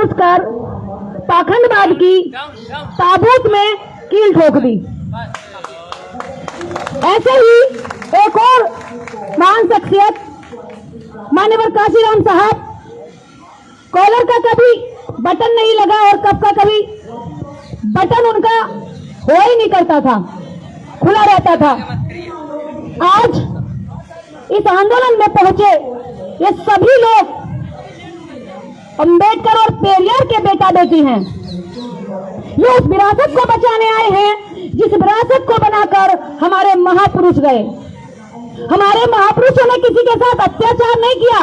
जानबूझकर पाखंडवाद की ताबूत में कील ठोक दी। ऐसे ही एक और महान शख्सियत माननीय काशीराम साहब, कॉलर का कभी बटन नहीं लगा और कब का कभी बटन उनका हो ही नहीं करता था, खुला रहता था। आज इस आंदोलन में पहुंचे ये सभी लोग अंबेडकर और पेरियार के बेटा बेटी हैं। ये उस विरासत को बचाने आए हैं जिस विरासत को बनाकर हमारे महापुरुष गए। हमारे महापुरुषों ने किसी के साथ अत्याचार नहीं किया,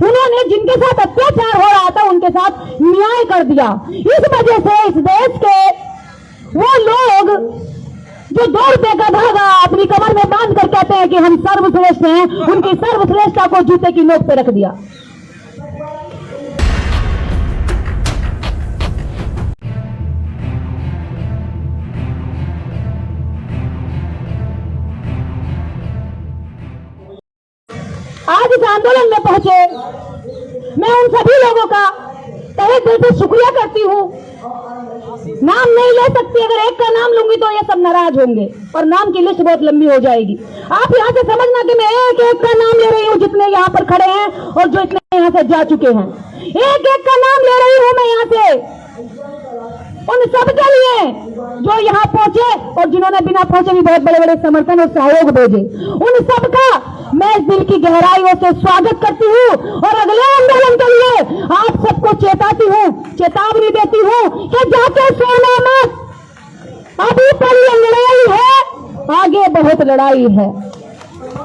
उन्होंने जिनके साथ अत्याचार हो रहा था उनके साथ न्याय कर दिया। इस वजह से इस देश के वो लोग जो 2 रुपए का धागा अपनी कमर में बांध कर कहते हैं कि हम सर्वश्रेष्ठ हैं, उनकी सर्वश्रेष्ठता को जूते की नोक पे रख दिया। आज इस आंदोलन में पहुंचे मैं उन सभी लोगों का तहे दिल से शुक्रिया करती हूँ। नाम नहीं ले सकती, अगर एक का नाम लूंगी तो ये सब नाराज होंगे और नाम की लिस्ट बहुत लंबी हो जाएगी। आप यहाँ से समझना कि मैं एक एक का नाम ले रही हूँ, जितने यहाँ पर खड़े हैं और जो इतने यहाँ से जा चुके हैं, एक एक का नाम ले रही हूँ मैं यहाँ से। उन सब के लिए जो यहाँ पहुंचे और जिन्होंने बिना पहुंचे भी बहुत बड़े बड़े समर्थन और सहयोग भेजे, उन सबका मैं इस दिल की गहराइयों से स्वागत करती हूँ और अगले आंदोलन के लिए आप सबको चेताती हूँ, चेतावनी देती हूँ कि जाके सोना मत, अभी पहले लड़ाई है, आगे बहुत लड़ाई है,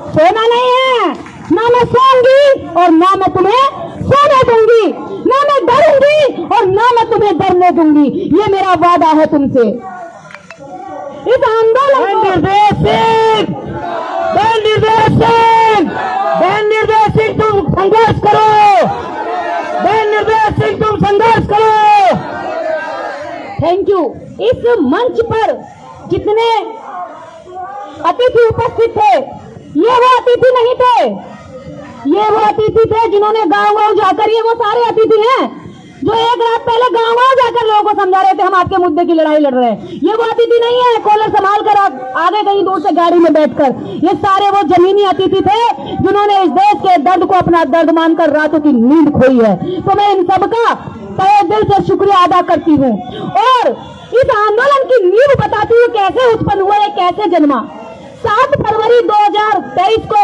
सोना नहीं है। ना मैं सोऊंगी और ना मैं तुम्हें सोने दूंगी, ना मैं डरूंगी और ना मैं तुम्हें डरने दूंगी, ये मेरा वादा है तुमसे। इस आंदोलन निर्देश सिंह तुम संघर्ष करो, निर्देश सिंह तुम संघर्ष करो। Thank you. इस मंच पर जितने अतिथि उपस्थित थे, ये वो अतिथि नहीं थे, ये वो अतिथि थे जिन्होंने गांव-गांव जाकर, ये वो सारे अतिथि हैं जो एक रात पहले गांव-गांव जाकर लोगों को समझा रहे थे हम आपके मुद्दे की लड़ाई लड़ रहे हैं। ये वो अतिथि नहीं है कॉलर संभाल कर आगे कहीं दूर से गाड़ी में बैठकर, ये सारे वो जमीनी अतिथि थे जिन्होंने इस देश के दर्द को अपना दर्द मानकर रातों की नींद खोई है। तो मैं इन सबका तहे दिल से शुक्रिया अदा करती हूँ और इस आंदोलन की नींव बताती हूँ कैसे उत्पन्न हुआ, कैसे जन्मा। 7 फरवरी 2023 को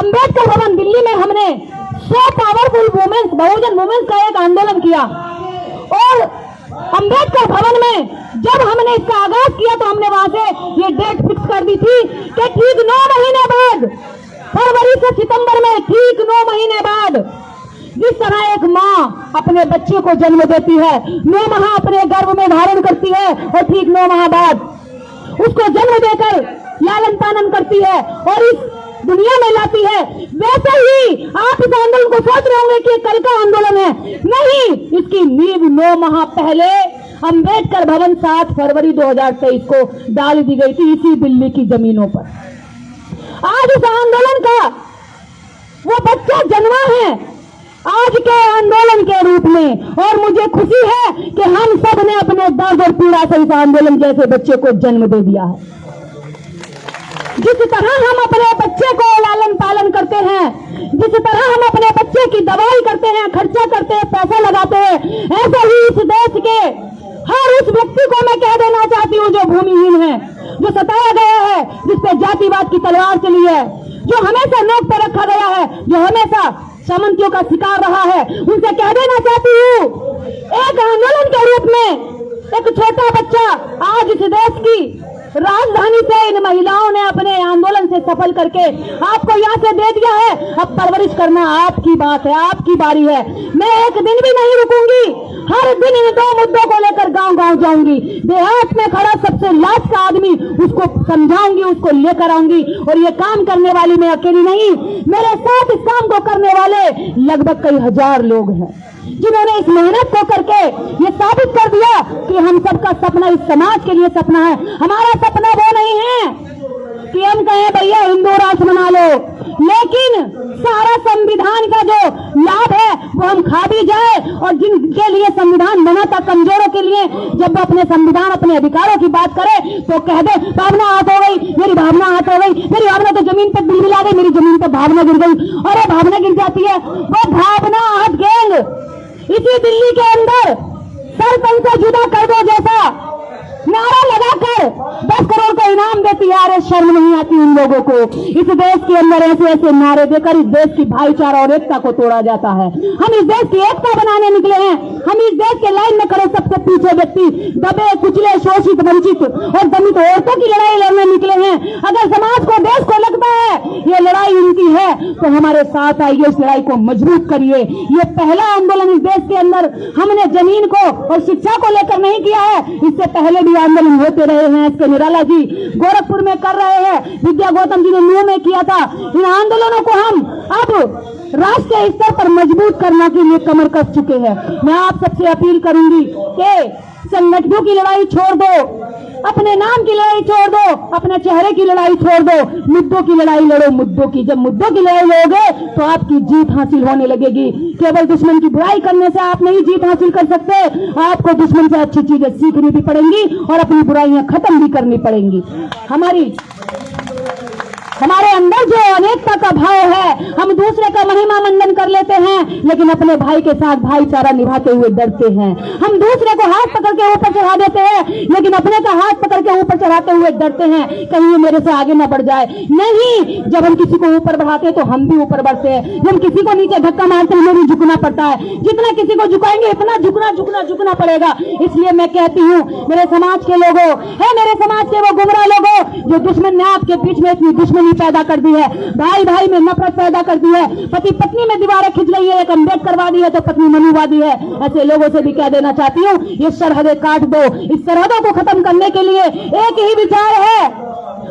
अंबेडकर भवन दिल्ली में हमने 100 पावरफुल वुमेन्स, बहुजन वुमेन्स का एक आंदोलन किया और अंबेडकर भवन में जब हमने इसका आगाज किया तो हमने वहां से ये डेट फिक्स कर दी थी कि ठीक 9 महीने बाद, फरवरी से सितंबर में ठीक 9 महीने बाद, जिस तरह एक माँ अपने बच्चे को जन्म देती है, 9 माह अपने गर्भ में धारण करती है और ठीक 9 माह बाद उसको जन्म देकर लालन पालन करती है और इस दुनिया में लाती है, वैसे ही आप इस आंदोलन को सोच रहे होंगे कि कल का आंदोलन है। नहीं, इसकी नींव 9 माह पहले अंबेडकर भवन 7 फरवरी 2023 को डाल दी गई थी इसी दिल्ली की जमीनों पर। आज इस आंदोलन का वो बच्चा जन्मा है आज के आंदोलन के रूप में और मुझे खुशी है कि हम सब ने अपने दर्द और पीड़ा से इस आंदोलन जैसे बच्चे को जन्म दे दिया है। जिस तरह हम अपने बच्चे को लालन पालन करते हैं, जिस तरह हम अपने बच्चे की दवाई करते हैं, खर्चा करते हैं, पैसा लगाते हैं, ऐसे ही इस देश के हर उस व्यक्ति को मैं कह देना चाहती हूँ जो भूमिहीन है, जो सताया गया है, जिस पे जातिवाद की तलवार चली है, जो हमेशा नोक पर रखा गया है, जो हमेशा सामंतियों का शिकार रहा है, उनसे कह देना चाहती हूँ एक आंदोलन के रूप में एक छोटा बच्चा आज इस देश की राजधानी से इन महिलाओं ने अपने आंदोलन से सफल करके आपको यहाँ से दे दिया है। अब परवरिश करना आपकी बात है, आपकी बारी है। मैं एक दिन भी नहीं रुकूंगी, हर दिन इन 2 मुद्दों को लेकर गांव-गांव जाऊंगी। देहात में खड़ा सबसे लास्ट का आदमी, उसको समझाऊंगी, उसको लेकर आऊंगी और ये काम करने वाली मैं अकेली नहीं, मेरे साथ इस काम को करने वाले लगभग कई हजार लोग हैं जिन्होंने इस मेहनत को करके ये साबित कर दिया कि हम सबका सपना इस समाज के लिए सपना है। हमारा सपना वो नहीं है कि हम कहें भैया हिंदू राष्ट्र बना लो, लेकिन सारा संविधान का जो लाभ है वो हम खा भी जाए, और जिनके लिए संविधान बना था कमजोरों के लिए, जब वो अपने संविधान अपने अधिकारों की बात करे तो कह दे भावना हाथ हो गई, मेरी भावना हाथ हो गई, मेरी भावना तो जमीन पर दिल मिला गई, मेरी जमीन पर भावना गिर गई। अरे भावना गिर जाती है, वो भावना हाथ गैंग इसी दिल्ली के अंदर सरपंच से जुदा कर दो जैसा नारा लगाकर 10 करोड़ का इनाम देती है। अरे शर्म नहीं आती उन लोगों को? इस देश के अंदर ऐसे ऐसे नारे देकर इस देश की भाईचारा और एकता को तोड़ा जाता है। हम इस देश की एकता बनाने निकले हैं। हम इस देश के लाइन में खड़े सबसे पीछे व्यक्ति, दबे कुचले शोषित वंचित और दलित औरतों की लड़ाई लड़ने निकले हैं। अगर समाज को देश को लगता है ये लड़ाई उनकी है तो हमारे साथ आइए, इस लड़ाई को मजबूत करिए। ये पहला आंदोलन इस देश के अंदर हमने जमीन को और शिक्षा को लेकर नहीं किया है, इससे पहले भी आंदोलन होते रहे हैं। इसके निराला जी गोरखपुर में कर रहे हैं, विद्या गौतम जी ने न्यू में किया था। इन आंदोलनों को हम अब राष्ट्रीय स्तर पर मजबूत करने के लिए कमर कस चुके हैं। मैं आप सबसे अपील करूंगी कि संगठनों की लड़ाई छोड़ दो, अपने नाम की लड़ाई छोड़ दो, अपने चेहरे की लड़ाई छोड़ दो, मुद्दों की लड़ाई लड़ो। मुद्दों की, जब मुद्दों की लड़ाई लड़ोगे तो आपकी जीत हासिल होने लगेगी। केवल दुश्मन की बुराई करने से आप नहीं जीत हासिल कर सकते, आपको दुश्मन से अच्छी चीजें सीखनी भी पड़ेंगी और अपनी बुराइयां खत्म भी करनी पड़ेंगी। हमारे अंदर जो अनेकता का भाव है, हम दूसरे का महिमा मंडन कर लेते हैं, लेकिन अपने भाई के साथ भाईचारा निभाते हुए डरते हैं। हम दूसरे को हाथ पकड़ के ऊपर चढ़ा देते हैं, लेकिन अपने का हाथ पकड़ के ऊपर चढ़ाते हुए डरते हैं कहीं ये मेरे से आगे न बढ़ जाए। नहीं, जब हम किसी को ऊपर बढ़ाते हैं तो हम भी ऊपर बढ़ते हैं। जब हम किसी को नीचे धक्का मारते हैं हमें भी झुकना पड़ता है। जितना किसी को झुकाएंगे इतना झुकना पड़ेगा। इसलिए मैं कहती हूँ मेरे समाज के लोगों, मेरे समाज के वो गुमराह लोगों जो दुश्मन ने आपके बीच में इतनी दुश्मनी पैदा कर दी है, भाई भाई में नफरत पैदा कर दी है, पति पत्नी में दीवारें खिंच रही है, एक अम्बेडकरवादी है तो पत्नी मनुवादी है। ऐसे लोगों से भी कह देना चाहती हूँ ये सरहदें काट दो। इस सरहदों को खत्म करने के लिए एक ही विचार है,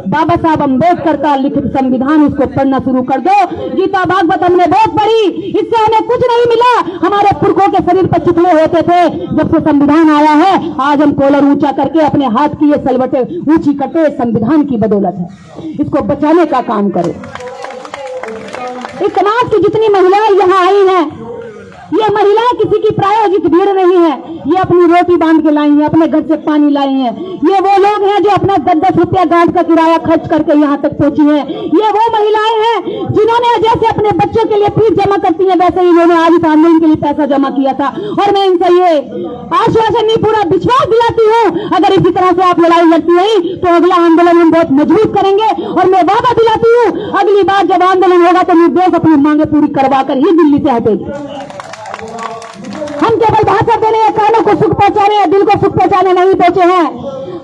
बाबा साहब अम्बेडकर का लिखित संविधान, उसको पढ़ना शुरू कर दो। गीता भागवत हमने बहुत पढ़ी, इससे हमें कुछ नहीं मिला। हमारे पुरखों के शरीर पर चिथड़े होते थे, जब से संविधान आया है आज हम कॉलर ऊंचा करके अपने हाथ की ये सलवटें ऊंची करते संविधान की बदौलत है। इसको बचाने का काम करें। इस समाज की जितनी महिलाएं यहाँ आई हैं, ये महिलाएं किसी की प्रायोजित भीड़ नहीं है, ये अपनी रोटी बांध के लाई हैं, अपने घर से पानी लाई हैं। ये वो लोग हैं जो अपना 10-10 रुपया गांठ का किराया खर्च करके यहाँ तक पहुंची हैं। ये वो महिलाएं हैं जिन्होंने जैसे अपने बच्चों के लिए फीस जमा करती है वैसे ही इन्होंने आज इस आंदोलन के लिए पैसा जमा किया था। और मैं इनसे ये आश्वासन नहीं, पूरा विश्वास दिलाती हूँ अगर इसी तरह से आप लड़ाई लड़ती रही तो अगला आंदोलन हम बहुत मजबूत करेंगे। और मैं वादा दिलाती हूँ अगली बार जब आंदोलन होगा तो निर्देश अपनी मांगे पूरी करवा कर ही दिल्ली से हटेगी। हम केवल भाषण देने या कानों को सुख पहुंचाने या दिल को सुख पहुंचाने नहीं पहुंचे हैं,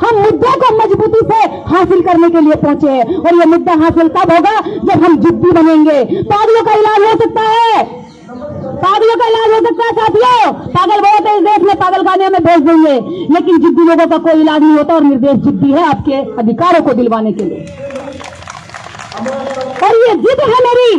हम मुद्दे को मजबूती से हासिल करने के लिए पहुंचे हैं। और ये मुद्दा हासिल तब होगा जब हम जिद्दी बनेंगे। पागलों का इलाज हो सकता है, पागलों का इलाज हो सकता है साथियों। पागल बहुत है इस देश में, पागल खाने में भेज देंगे, लेकिन जिद्दी लोगों का कोई इलाज नहीं होता। और निर्देश जिद्दी है आपके अधिकारों को दिलवाने के लिए। और ये जिद है मेरी,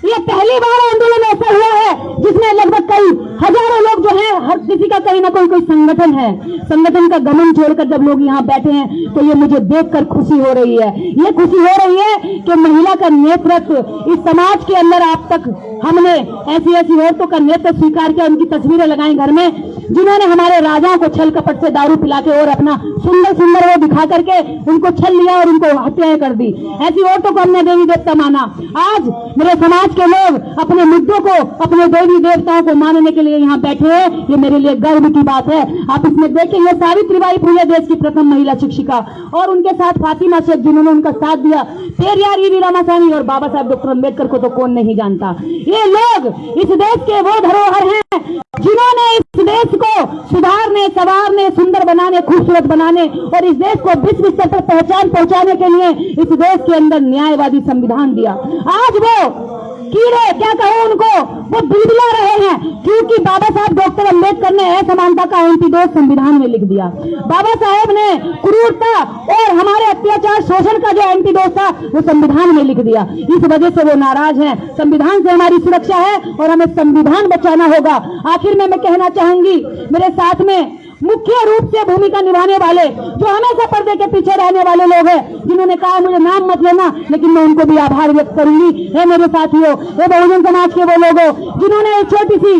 ये पहली बार आंदोलन ऐसा हुआ है जिसमें लगभग कई हजारों लोग जो हैं, हर किसी का कहीं ना कोई संगठन है। संगठन का गमन छोड़कर जब लोग यहाँ बैठे हैं तो ये मुझे देखकर खुशी हो रही है। ये खुशी हो रही है कि महिला का नेतृत्व इस समाज के अंदर आप तक हमने ऐसी औरतों का नेतृत्व स्वीकार किया। उनकी तस्वीरें लगाई घर में, जिन्होंने हमारे राजाओं को छल कपट से दारू पिला के और अपना सुंदर सुंदर वो दिखा करके उनको छल लिया और उनको हत्याएं कर दी। ऐसी औरतों को हमने देवी देवता माना। आज मेरे समाज के लोग अपने मुद्दों को, अपने देवी देवताओं को मानने के लिए यहाँ बैठे हैं, ये मेरे लिए गर्व की बात है। आप इसमें देखेंगे सावित्रीबाई फुले देश की प्रथम महिला शिक्षिका और उनके साथ फातिमा शेख जिन्होंने उनका साथ दिया, पेरियार ईवी रामासामी और बाबा साहब डॉक्टर अम्बेडकर को तो कौन नहीं जानता। ये लोग इस देश के वो धरोहर हैं जिन्होंने इस देश को सुधारने, संवारने, सुंदर बनाने, खूबसूरत बनाने और इस देश को विश्व स्तर पर पहचान पहुंचाने के लिए इस देश के अंदर न्यायवादी संविधान दिया। आज वो कीड़े, क्या कहो उनको, वो बिलबिला रहे हैं क्योंकि बाबा साहब डॉक्टर अम्बेडकर ने असमानता का एंटीडोट संविधान में लिख दिया। बाबा साहब ने क्रूरता और हमारे अत्याचार शोषण का जो एंटीडोट था वो संविधान में लिख दिया। इस वजह से वो नाराज हैं। संविधान से हमारी सुरक्षा है और हमें संविधान बचाना होगा। आखिर में मैं कहना चाहूंगी मेरे साथ में मुख्य रूप से भूमिका निभाने वाले, जो हमेशा पर्दे के पीछे रहने वाले लोग हैं, जिन्होंने कहा मुझे नाम मत लेना, लेकिन मैं उनको भी आभार व्यक्त करूंगी। हे मेरे साथियों, हे बहुजन समाज के वो लोगों जिन्होंने एक छोटी सी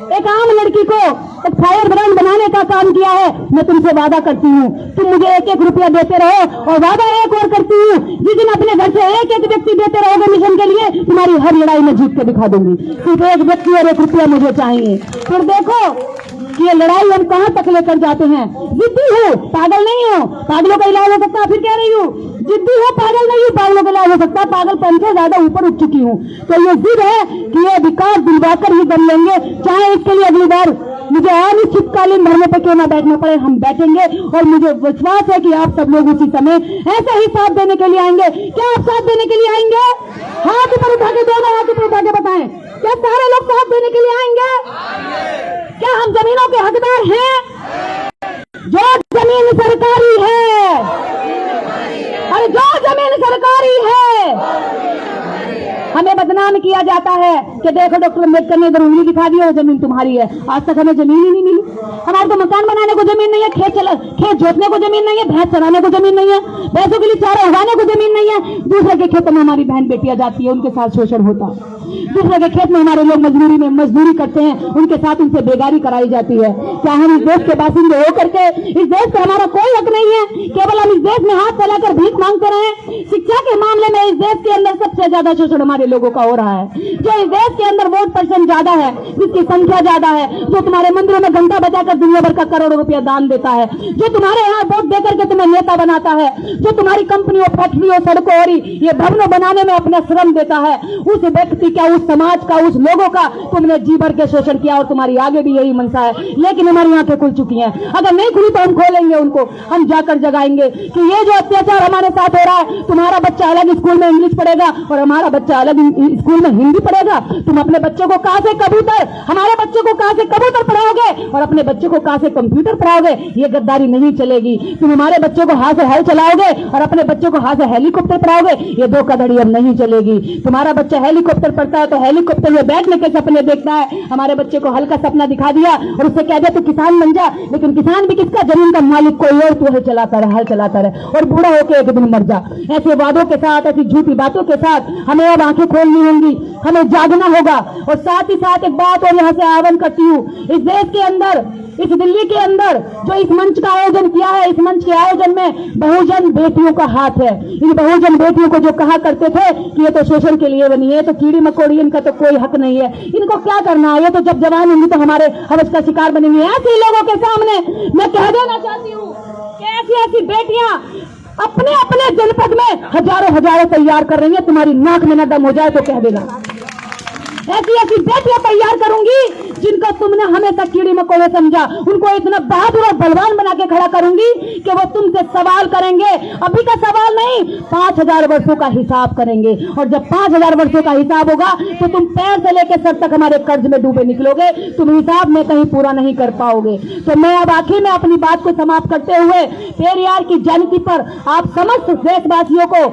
एक आम लड़की को एक फायर ब्रांड बनाने का काम किया है। मैं तुमसे वादा करती हूँ, तुम मुझे 1-1 रुपया देते रहो, और वादा एक और करती हूँ, जिस दिन अपने घर से 1-1 व्यक्ति देते रहोगे मिशन के लिए, तुम्हारी हर लड़ाई में जीत के दिखा दूंगी। सिर्फ 1 व्यक्ति और 1 रुपया मुझे चाहिए। फिर देखो कि ये लड़ाई हम कहां तक लेकर जाते हैं। जिद्दी हूँ, पागल नहीं हूँ, पागलों का इलाज हो सकता है, फिर कह रही हूँ जिद्दी हूँ, पागल नहीं हूँ, पागलों का इलाज हो सकता है, पागलपन से ज्यादा ऊपर उठ चुकी हूँ। तो ये जिद है कि ये विकास दिलवाकर ही दम लेंगे, चाहे इसके लिए अगली बार मुझे अनिश्चितकालीन धरने पर क्यों ना बैठना पड़े, हम बैठेंगे। और मुझे विश्वास है कि आप सब लोग उसी समय ऐसे ही साथ देने के लिए आएंगे। क्या आप साथ देने के लिए आएंगे? हाथ ऊपर उठा के, दोनों हाथ ऊपर उठा के बताएं, क्या सारे लोग साथ देने के लिए आएंगे? क्या हम जमीनों के हकदार हैं? जो जमीन सरकारी है, अरे जो जमीन सरकारी है, हमें बदनाम किया जाता है कि देखो डॉक्टर अम्बेडकर ने इधर उंगली दिखा दी है, जमीन तुम्हारी है। आज तक हमें जमीन ही नहीं मिली। हमारे तो मकान बनाने को जमीन नहीं है, खेत जोतने को जमीन नहीं है, भैंस चराने को जमीन नहीं है, भैंसों के लिए चारा उगाने को जमीन नहीं है। दूसरे के खेतों में हमारी बहन बेटियां जाती है, उनके साथ शोषण होता है। दूसरे के खेत में हमारे लोग मजदूरी करते हैं, उनके साथ उनसे बेगारी कराई जाती है। क्या हम इस देश के बासिंदे हो करके इस देश का हमारा कोई हक नहीं है? केवल हम इस देश में हाथ फैलाकर भीख मांगते रहे? शिक्षा के मामले में इस देश के अंदर सबसे ज्यादा शोषण हमारे लोगों का हो रहा है। जो इस देश के अंदर वोट परसेंट ज्यादा है, जिसकी संख्या ज्यादा है, जो तुम्हारे मंदिरों में घंटा बजाकर दुनिया भर का करोड़ों रुपया दान देता है, जो तुम्हारे यहाँ वोट देकर के तुम्हें नेता बनाता है, जो तुम्हारी कंपनियों, फैक्ट्रियों, सड़कों और ये भवनों बनाने में अपना श्रम देता है, उस व्यक्ति का, उस समाज का, उस लोगों का तुमने जी भर के शोषण किया। और तुम्हारी आगे भी यही मनसा है, लेकिन हमारी आंखें खुल चुकी हैं। अगर नहीं खुली तो हम खोलेंगे उनको, हम जाकर जगाएंगे कि ये जो अत्याचार हमारे साथ हो रहा है, तुम्हारा बच्चा अलग स्कूल में इंग्लिश पढ़ेगा और हमारा बच्चा अलग स्कूल में हिंदी पढ़ेगा। तुम अपने बच्चे को कहां से कबूतर, हमारे बच्चे को कहां से कबूतर पढ़ाओगे और अपने बच्चे को कहां से कंप्यूटर पढ़ाओगे? ये गद्दारी नहीं चलेगी। तुम हमारे बच्चे को हाथ से हल चलाओगे और अपने बच्चे को हाथ से हेलीकॉप्टर पढ़ाओगे, ये धोखाधड़ी अब नहीं चलेगी। तुम्हारा बच्चा हेलीकॉप्टर पढ़ता है तो हेलीकॉप्टर में बैठने के सपने देखता है, हमारे बच्चे को हल का सपना दिखा दिया और उससे कह दिया तू किसान बन जा, लेकिन किसान भी किसका? जमीन का मालिक कोई और, तू है चलाता रहे, हल चलाता रहे और बूढ़ा होकर एक दिन मर जा। ऐसे वादों के साथ, ऐसी झूठी बातों के साथ हमें अब आंखें खोलनी होंगी, हमें जागना होगा। और साथ ही साथ एक बात और यहां से आह्वान करती हूं, इस देश के अंदर, इस दिल्ली के अंदर जो इस मंच का आयोजन किया है, इस मंच के आयोजन में बहुजन बेटियों का हाथ है। इन बहुजन बेटियों को जो कहा करते थे कि ये तो शोषण के लिए बनी है, तो कीड़ी मकोड़ी, इनका तो कोई हक नहीं है, इनको क्या करना है, ये तो जब जवान होंगी तो हमारे हवस का शिकार बनेंगे। ऐसे लोगों के सामने मैं कह देना चाहती हूँ कि ऐसी ऐसी बेटियां अपने अपने जनपद में हजारों तैयार कर रही है। तुम्हारी नाक में न दम हो जाए तो कह देना। ऐसी ऐसी बेटियां तैयार करूंगी जिनको तुमने हमेशा कीड़ी मकोड़े समझा, उनको इतना बहादुर और बलवान बना के खड़ा करूंगी कि वो तुमसे सवाल करेंगे। अभी का सवाल नहीं, 5000 वर्षों का हिसाब करेंगे। और जब 5000 वर्षों का हिसाब होगा तो तुम पैर से लेकर सर तक हमारे कर्ज में डूबे निकलोगे, तुम हिसाब में कहीं पूरा नहीं कर पाओगे। तो मैं अब आखिर में अपनी बात को समाप्त करते हुए पेरियार की जयंती पर आप समस्त देशवासियों को